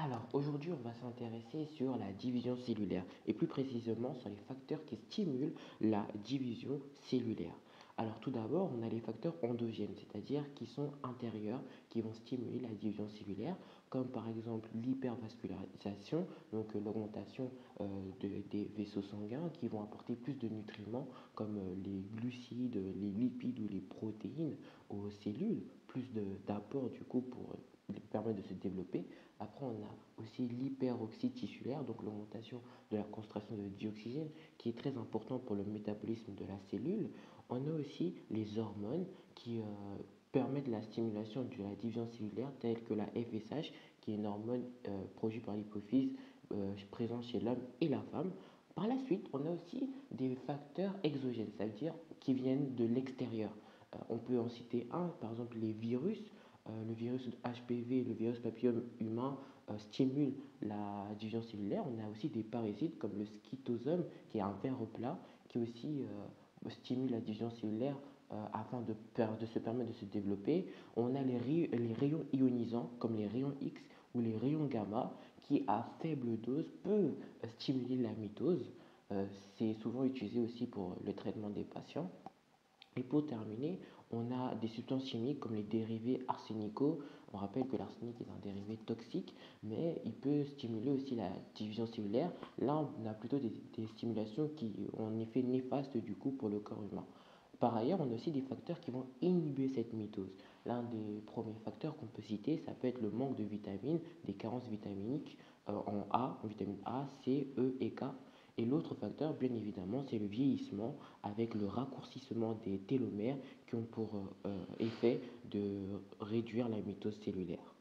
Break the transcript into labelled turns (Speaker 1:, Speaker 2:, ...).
Speaker 1: Alors aujourd'hui, on va s'intéresser sur la division cellulaire et plus précisément sur les facteurs qui stimulent la division cellulaire. Alors tout d'abord, on a les facteurs endogènes, c'est-à-dire qui sont intérieurs, qui vont stimuler la division cellulaire, comme par exemple l'hypervascularisation, donc l'augmentation des vaisseaux sanguins qui vont apporter plus de nutriments comme les glucides, les lipides ou les protéines aux cellules, plus d'apport du coup pour permettre de se développer. Après, on a aussi l'hyperoxyde tissulaire, donc l'augmentation de la concentration de dioxygène, qui est très important pour le métabolisme de la cellule. On a aussi les hormones qui permettent la stimulation de la division cellulaire, telles que la FSH, qui est une hormone produite par l'hypophyse, présente chez l'homme et la femme. Par la suite, on a aussi des facteurs exogènes, c'est-à-dire qui viennent de l'extérieur. On peut en citer un, par exemple les virus. Le virus HPV, le virus papillome humain, stimule la division cellulaire. On a aussi des parasites comme le scytosome, qui est un ver plat, qui aussi stimule la division cellulaire afin de se permettre de se développer. On a les rayons ionisants, comme les rayons X ou les rayons gamma, qui à faible dose peuvent stimuler la mitose. C'est souvent utilisé aussi pour le traitement des patients. Et pour terminer, on a des substances chimiques comme les dérivés arsénicaux. On rappelle que l'arsenic est un dérivé toxique, mais il peut stimuler aussi la division cellulaire. Là, on a plutôt des stimulations qui ont un effet néfaste du coup pour le corps humain. Par ailleurs, on a aussi des facteurs qui vont inhiber cette mitose. L'un des premiers facteurs qu'on peut citer, ça peut être le manque de vitamines, des carences vitaminiques en vitamine A, C, E et K. Et l'autre facteur, bien évidemment, c'est le vieillissement avec le raccourcissement des télomères qui ont pour effet de réduire la mitose cellulaire.